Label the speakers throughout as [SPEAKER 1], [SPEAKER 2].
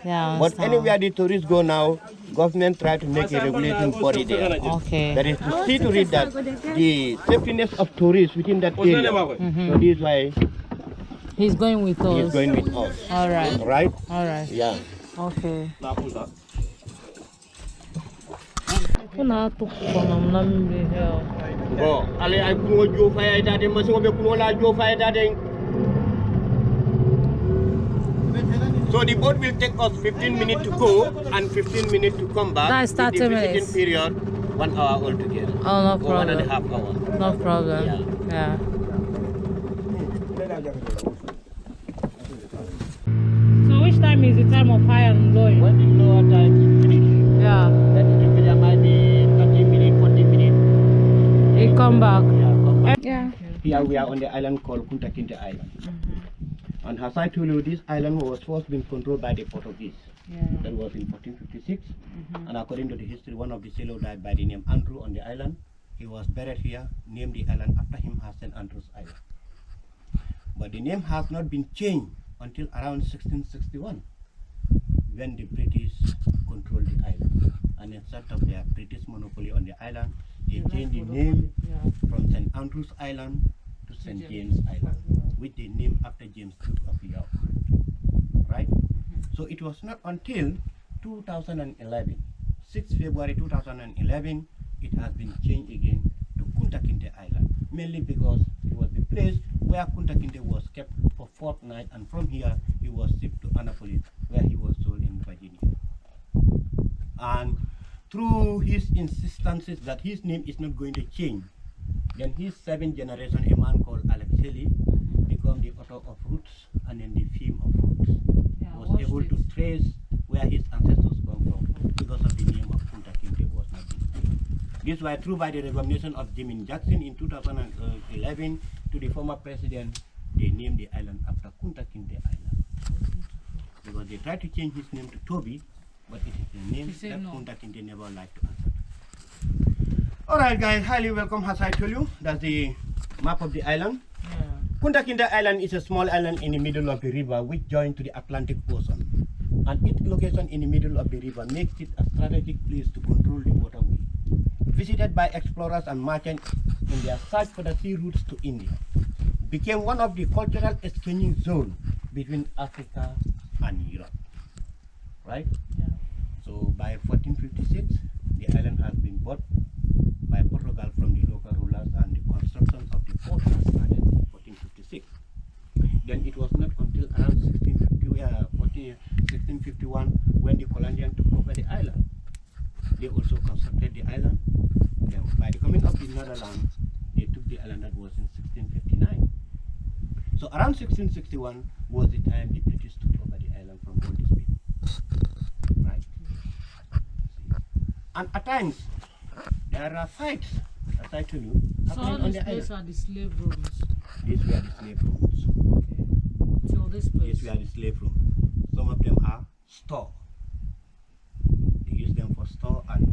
[SPEAKER 1] Yeah.
[SPEAKER 2] But anywhere the tourists go now, government try to make a regulating body there.
[SPEAKER 1] Okay.
[SPEAKER 2] That is to see to it that the safetyness of tourists within that area. So this is why
[SPEAKER 1] He's going with us.
[SPEAKER 2] he's going with us.
[SPEAKER 1] All right.
[SPEAKER 2] Right?
[SPEAKER 1] All right.
[SPEAKER 2] Yeah.
[SPEAKER 1] Okay.
[SPEAKER 2] Go. Ale ay kuno Juffureh dade maso be kuno la Juffureh dade. So the boat will take us 15 minutes to go and 15 minutes to come back.
[SPEAKER 1] That's 30
[SPEAKER 2] the
[SPEAKER 1] minutes.
[SPEAKER 2] Period 1 hour altogether.
[SPEAKER 1] Oh, no
[SPEAKER 2] or
[SPEAKER 1] problem.
[SPEAKER 2] 1.5 hours.
[SPEAKER 1] No problem. Yeah. So which time is the time of high and low?
[SPEAKER 2] When the lower time is finished,
[SPEAKER 1] Yeah.
[SPEAKER 2] then there might be 30 minutes, 40 minutes.
[SPEAKER 1] He come back.
[SPEAKER 2] Yeah, come back.
[SPEAKER 1] Yeah.
[SPEAKER 2] Here we are on the island called Kunta Kinte Island. And as I told you, this island was first been controlled by the Portuguese.
[SPEAKER 1] Yeah.
[SPEAKER 2] That was in 1456. And according to the history, one of the sailors died by the name Andrew on the island. He was buried here, named the island after him as St. Andrew's Island. But the name has not been changed until around 1661, when the British controlled the island. And instead of their British monopoly on the island, they changed the name from St. Andrew's Island to St. James Island, which they named after James Duke of York. Right? So it was not until 2011, 6 February 2011, it has been changed again to Kunta Kinte Island, mainly because it was the place where Kunta Kinte was kept for a fortnight, and from here he was shipped to Annapolis, where he was sold in Virginia. And through his insistences that his name is not going to change, then his seventh generation, a man called Alex Haley, became the author of Roots and then the theme of Roots. Was able to trace where his ancestors come from because of the name of Kunta Kinte was not being. This was through by the recommendation of Jimmy Jackson in 2011 to the former president. They named the island after Kunta Kinte Island because they tried to change his name to Toby, but it is the name that Kunta Kinte never liked to answer. Alright guys, highly welcome. As I told you, that's the map of the island. Kunta Kinte Island is a small island in the middle of the river which joins to the Atlantic Ocean. And its location in the middle of the river makes it a strategic place to control the waterway. Visited by explorers and merchants in their search for the sea routes to India, became one of the cultural exchanging zones between Africa and Europe. Right? Yeah. So by 1456, the island has been bought by Portugal from the local rulers, and the construction of the port was started in 1456. Then it was not until around 1651 when the Colombians took over the island. They also constructed the island. Then by the coming of the Netherlands, they took the island. That was in 1659. So around 1661 was the time the British took over the island from all these people. Right? And at times, there are fights, as I told you.
[SPEAKER 1] So all these places are the slave rooms?
[SPEAKER 2] These were the slave rooms.
[SPEAKER 1] Okay. So this place?
[SPEAKER 2] These were the slave rooms. Some of them are store. They use them for store and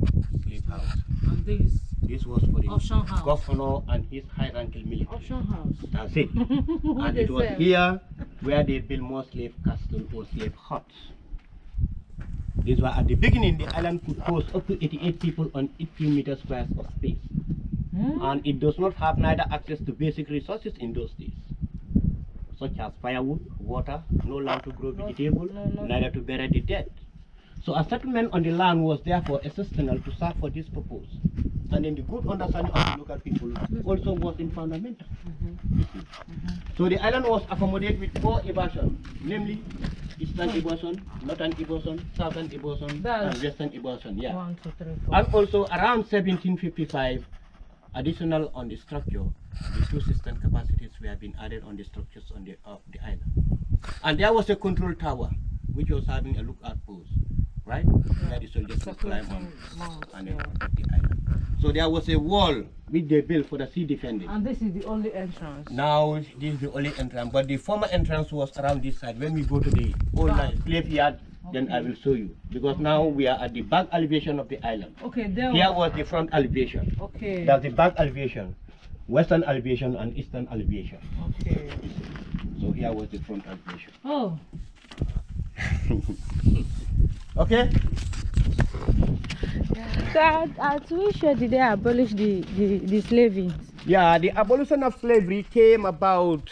[SPEAKER 2] slave house.
[SPEAKER 1] And this
[SPEAKER 2] was for the
[SPEAKER 1] auction house.
[SPEAKER 2] governor and his high-ranking military.
[SPEAKER 1] Auction house.
[SPEAKER 2] That's it. And it was here where they built more slave castles or slave huts. These were at the beginning. The island could host up to 88 people on 8 kilometers squares of space. And it does not have neither access to basic resources in those days, such as firewood, water, no land to grow vegetable, neither to bury the dead. So a settlement on the land was therefore essential to serve for this purpose. And then the good understanding of the local people also was in fundamental. So the island was accommodated with 4 Ibasan, namely Eastern Ibasan, Northern Ibasan, Southern Ibasan, and Western Ibasan. Yeah.
[SPEAKER 1] 1, 2, 3, 4.
[SPEAKER 2] And also around 1755, additional on the structure, the 2 system capacities were being added on the structures on the island. And there was a control tower, which was having a lookout post, right? Where the soldiers would climb on and then protect the island. So there was a wall which they built for the sea defending.
[SPEAKER 1] And this is the only entrance?
[SPEAKER 2] Now this is the only entrance, but the former entrance was around this side. When we go to the old slave yard, then I will show you. Because now we are at the back elevation of the island.
[SPEAKER 1] Okay,
[SPEAKER 2] here was the front elevation.
[SPEAKER 1] Okay.
[SPEAKER 2] That's the back elevation, western elevation and eastern elevation.
[SPEAKER 1] Okay.
[SPEAKER 2] So here was the front elevation.
[SPEAKER 1] Oh.
[SPEAKER 2] Okay?
[SPEAKER 3] So at which year did they abolish the slavery?
[SPEAKER 2] Yeah, the abolition of slavery came about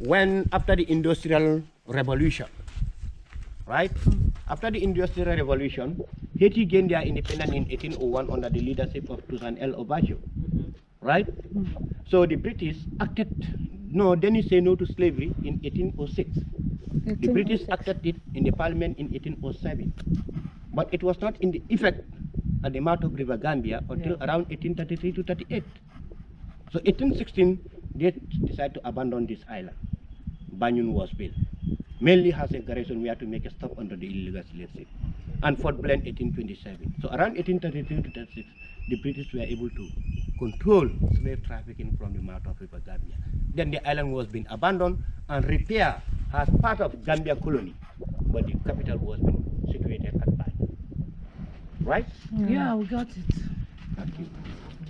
[SPEAKER 2] when after the Industrial Revolution, right? After the Industrial Revolution, Haiti gained their independence in 1801 under the leadership of Toussaint L'Ouverture, right? So the British acted, no, then you say no to slavery in 1806. The British acted it in the parliament in 1807, but it was not in the effect at the mouth of River Gambia until around 1833 to 38. So 1816, they decided to abandon this island. Banyan was built, mainly as a garrison. We had to make a stop under the illegal slave trade. And Fort Belen 1827. So around 1833 to 36, the British were able to control slave trafficking from the mouth of River Gambia. Then the island was being abandoned and repaired as part of Gambia colony, but the capital was being situated at Banyan. Right?
[SPEAKER 1] Yeah, we got it.
[SPEAKER 2] Thank you.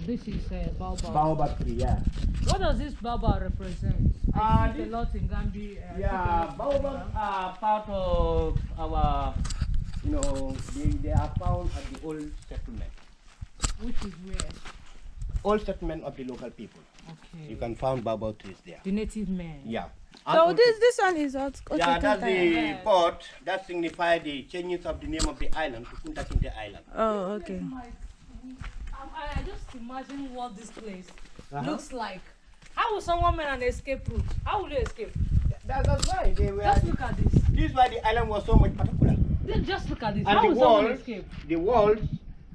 [SPEAKER 1] This is baobab.
[SPEAKER 2] Baobab tree, yeah.
[SPEAKER 1] What does this baobab represent? I see it a lot in Gambia.
[SPEAKER 2] Yeah, baobabs are part of our, you know, they are found at the old settlement.
[SPEAKER 1] Which is where?
[SPEAKER 2] Old settlement of the local people.
[SPEAKER 1] Okay.
[SPEAKER 2] You can find baobab trees there.
[SPEAKER 1] The native men.
[SPEAKER 2] Yeah.
[SPEAKER 3] So
[SPEAKER 2] And
[SPEAKER 3] this one is what?
[SPEAKER 2] yeah, that's the pot that signifies the changes of the name of the island to Kunta Kinte Island.
[SPEAKER 3] Oh, okay.
[SPEAKER 1] I just imagine what this place looks like. How will someone make an escape route? How will you escape?
[SPEAKER 2] That's why they were.
[SPEAKER 1] Just look at this.
[SPEAKER 2] This is why the island was so much particular.
[SPEAKER 1] Just look at this.
[SPEAKER 2] And
[SPEAKER 1] How
[SPEAKER 2] the
[SPEAKER 1] will someone
[SPEAKER 2] walls,
[SPEAKER 1] escape?
[SPEAKER 2] the walls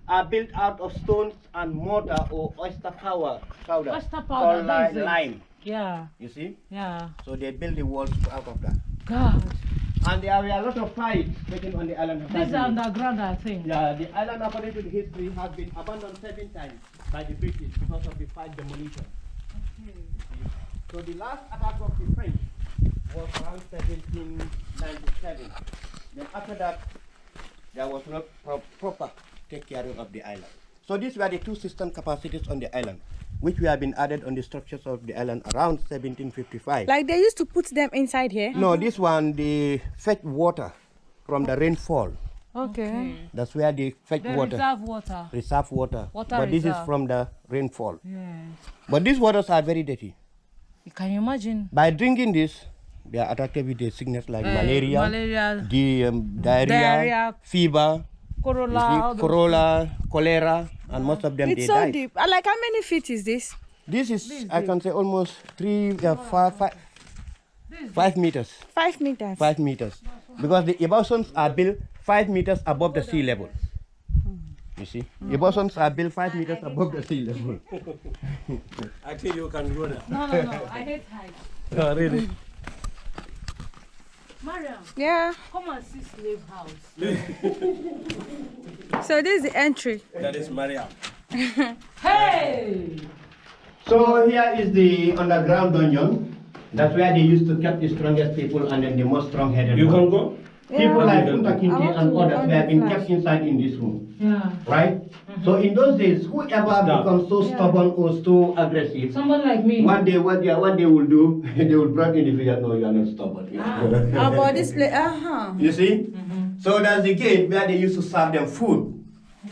[SPEAKER 2] are built out of stones and mortar or oyster powder.
[SPEAKER 1] Oyster powder,
[SPEAKER 2] called
[SPEAKER 1] that is it.
[SPEAKER 2] lime.
[SPEAKER 1] Yeah.
[SPEAKER 2] You see?
[SPEAKER 1] Yeah.
[SPEAKER 2] So they built the walls out of that.
[SPEAKER 1] God.
[SPEAKER 2] And there were a lot of fights taken on the island.
[SPEAKER 1] This is underground, I think.
[SPEAKER 2] Yeah, the island, according to the history, has been abandoned 7 times by the British because of the fight demolition.
[SPEAKER 1] Okay.
[SPEAKER 2] So the last attack of the French was around 1797. Then after that, there was not proper take care of the island. So these were the 2 system capacities on the island, which we have been added on the structures of the island around 1755.
[SPEAKER 3] Like they used to put them inside here?
[SPEAKER 2] No, this one, they fetch water from the rainfall.
[SPEAKER 3] Okay.
[SPEAKER 2] That's where they fetch
[SPEAKER 1] The
[SPEAKER 2] water.
[SPEAKER 1] reserve water.
[SPEAKER 2] Reserve water.
[SPEAKER 1] Water
[SPEAKER 2] but this is
[SPEAKER 1] reserve.
[SPEAKER 2] from the rainfall.
[SPEAKER 1] Yes.
[SPEAKER 2] But these waters are very dirty.
[SPEAKER 1] Can you imagine?
[SPEAKER 2] By drinking this, they are attracted with the sickness like malaria, diarrhea, fever, corolla, cholera, and most of them
[SPEAKER 3] It's
[SPEAKER 2] they
[SPEAKER 3] so
[SPEAKER 2] die.
[SPEAKER 3] deep. Like how many feet is this?
[SPEAKER 2] This is, I can say, almost 5 meters.
[SPEAKER 3] 5 meters.
[SPEAKER 2] 5 meters. Because the evacuations are built 5 meters above the sea level. You see? Evacuations are built 5 meters above the sea level.
[SPEAKER 4] I think you can go there.
[SPEAKER 1] No. I hate heights.
[SPEAKER 4] Oh, really?
[SPEAKER 1] Mariam,
[SPEAKER 3] Yeah.
[SPEAKER 1] come and see slave house.
[SPEAKER 3] So this is the entry.
[SPEAKER 4] That is Maria.
[SPEAKER 1] Hey!
[SPEAKER 2] So here is the underground dungeon. That's where they used to keep the strongest people and then the most strong-headed
[SPEAKER 4] You can
[SPEAKER 2] ones.
[SPEAKER 4] go?
[SPEAKER 2] People like Kunta
[SPEAKER 3] I
[SPEAKER 2] Kinte
[SPEAKER 3] want
[SPEAKER 2] and
[SPEAKER 3] to
[SPEAKER 2] others
[SPEAKER 3] on
[SPEAKER 2] were
[SPEAKER 3] the
[SPEAKER 2] being
[SPEAKER 3] flash.
[SPEAKER 2] kept inside in this room,
[SPEAKER 1] Yeah.
[SPEAKER 2] right? So in those days, whoever becomes so stubborn or so aggressive,
[SPEAKER 1] Someone like me.
[SPEAKER 2] what they will do, they will break in the figure. No, you are not stubborn.
[SPEAKER 3] About this place.
[SPEAKER 2] You see? So that's the gate where they used to serve them food.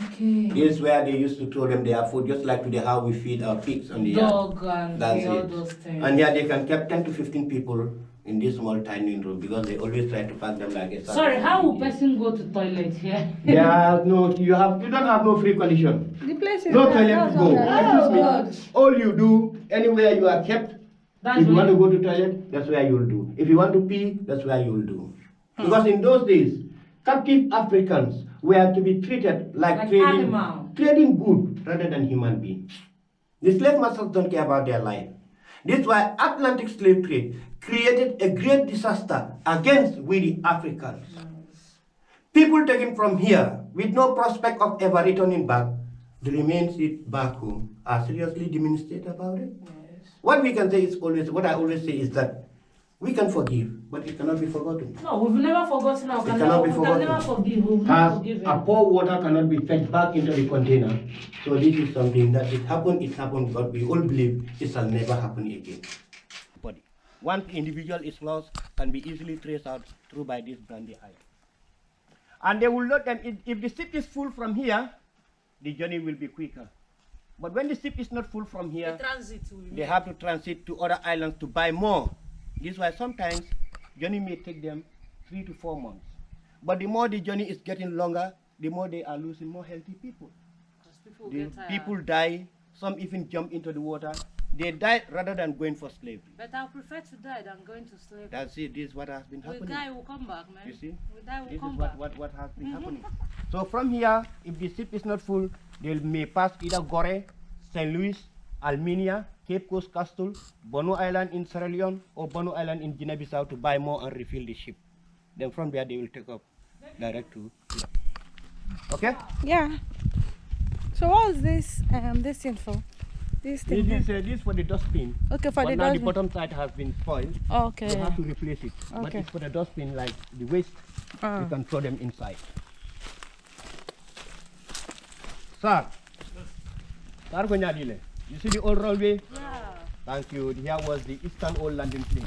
[SPEAKER 1] Okay.
[SPEAKER 2] This is where they used to throw them their food, just like today how we feed our pigs on the yard.
[SPEAKER 1] Dog and
[SPEAKER 2] That's
[SPEAKER 1] all
[SPEAKER 2] it.
[SPEAKER 1] those things.
[SPEAKER 2] And here they can keep 10 to 15 people in this small tiny room because they always try to pack them like a
[SPEAKER 1] Sorry, how will person go to toilet here?
[SPEAKER 2] Yeah, no, you don't have no free condition.
[SPEAKER 3] The place is
[SPEAKER 2] No toilet to go. Excuse me. All you do, anywhere you are kept, if you want to go to toilet, that's where you will do. If you want to pee, that's where you will do. Because in those days, captive Africans were to be treated like trading good rather than human beings. The slave masters don't care about their life. This is why Atlantic slave trade created a great disaster against we the Africans. People taken from here with no prospect of ever returning back, the remains back home are seriously demonstrated about it.
[SPEAKER 1] Yes.
[SPEAKER 2] What we can say is what I always say is that we can forgive, but it cannot be forgotten.
[SPEAKER 1] No, we've never forgotten.
[SPEAKER 2] It cannot be forgotten.
[SPEAKER 1] We can never forgive. We've never
[SPEAKER 2] As
[SPEAKER 1] forgiven.
[SPEAKER 2] a pour water cannot be fed back into the container. So this is something that it happened, but we all believe it shall never happen again. Body. One individual is lost can be easily traced out through by this brandy island. And they will not, and if the ship is full from here, the journey will be quicker. But when the ship is not full from here, they have to transit to other islands to buy more. This is why sometimes journey may take them 3 to 4 months. But the more the journey is getting longer, the more they are losing more healthy people. People die, some even jump into the water. They die rather than going for slavery.
[SPEAKER 1] But I prefer to die than going to slavery.
[SPEAKER 2] That's it. This is what has been happening.
[SPEAKER 1] We die, we'll come back, man.
[SPEAKER 2] You see?
[SPEAKER 1] We die, we'll
[SPEAKER 2] this
[SPEAKER 1] come
[SPEAKER 2] is
[SPEAKER 1] back.
[SPEAKER 2] what has been happening. So from here, if the ship is not full, they may pass either Gore, St. Louis, Alminia, Cape Coast Castle, Bono Island in Sierra Leone, or Bono Island in Guinea-Bissau to buy more and refill the ship. Then from there, they will take up direct to here. Okay?
[SPEAKER 3] Yeah. So what is this thing for? This thing.
[SPEAKER 2] This for the dustbin.
[SPEAKER 3] Okay, for
[SPEAKER 2] but
[SPEAKER 3] the
[SPEAKER 2] now
[SPEAKER 3] dustbin.
[SPEAKER 2] the bottom side has been spoiled.
[SPEAKER 3] Okay.
[SPEAKER 2] You have to replace it. But
[SPEAKER 3] Okay.
[SPEAKER 2] it's for the dustbin, like the waste. You can throw them inside. Sir. Sir, you see the old railway?
[SPEAKER 1] Yeah.
[SPEAKER 2] Thank you. Here was the Eastern Old Landing Place.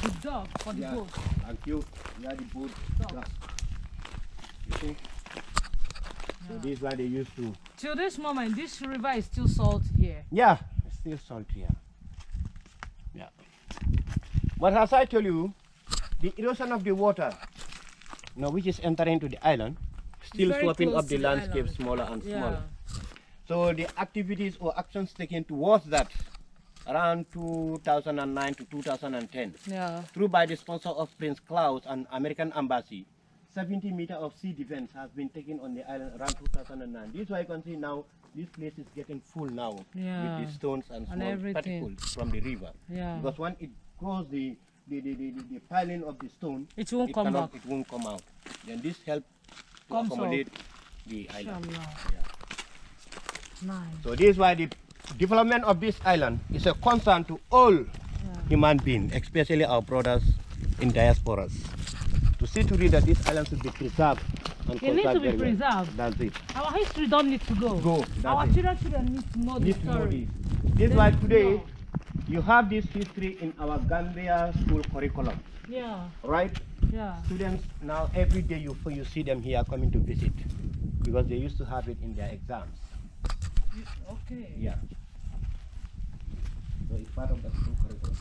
[SPEAKER 1] The dog for the boat.
[SPEAKER 2] Thank you. Here the boat.
[SPEAKER 1] Dog.
[SPEAKER 2] You see? So this is why they used to.
[SPEAKER 1] Till this moment, this river is still salt here.
[SPEAKER 2] Yeah, it's still salt here. Yeah. But as I told you, the erosion of the water, which is entering to the island, still
[SPEAKER 1] Very
[SPEAKER 2] swapping
[SPEAKER 1] close
[SPEAKER 2] up the
[SPEAKER 1] to the
[SPEAKER 2] landscape
[SPEAKER 1] island.
[SPEAKER 2] smaller and
[SPEAKER 1] Yeah.
[SPEAKER 2] smaller. So the activities or actions taken towards that around 2009 to 2010,
[SPEAKER 1] Yeah.
[SPEAKER 2] through by the sponsor of Prince Claus and American Embassy, 70 meters of sea defense has been taken on the island around 2009. This is why you can see now this place is getting full now
[SPEAKER 1] Yeah.
[SPEAKER 2] with the stones and small
[SPEAKER 1] everything.
[SPEAKER 2] particles from the river.
[SPEAKER 1] Yeah.
[SPEAKER 2] Because when it goes the piling of the stone,
[SPEAKER 1] It won't come back.
[SPEAKER 2] It won't come out. Then this helps to
[SPEAKER 1] Comes
[SPEAKER 2] accommodate the island.
[SPEAKER 1] Inshallah.
[SPEAKER 2] Yeah.
[SPEAKER 1] Nice.
[SPEAKER 2] So this is why the development of this island is a concern to all human beings, especially our brothers in diasporas. To see to it that this island should be preserved and
[SPEAKER 1] It needs to
[SPEAKER 2] conserved
[SPEAKER 1] be
[SPEAKER 2] very well.
[SPEAKER 1] preserved.
[SPEAKER 2] That's it.
[SPEAKER 1] Our history don't need to go. Our
[SPEAKER 2] That's it.
[SPEAKER 1] children need to know the
[SPEAKER 2] Need to know
[SPEAKER 1] story.
[SPEAKER 2] this. This is why
[SPEAKER 1] need to
[SPEAKER 2] today
[SPEAKER 1] know.
[SPEAKER 2] you have this history in our Gambia school curriculum,
[SPEAKER 1] Yeah.
[SPEAKER 2] right?
[SPEAKER 1] Yeah.
[SPEAKER 2] Students now every day you see them here coming to visit because they used to have it in their exams.
[SPEAKER 1] Okay.
[SPEAKER 2] Yeah. So it's part of the school curriculum.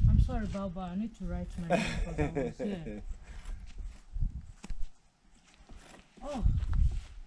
[SPEAKER 1] I'm sorry, Baba. I need to write my name because I was here.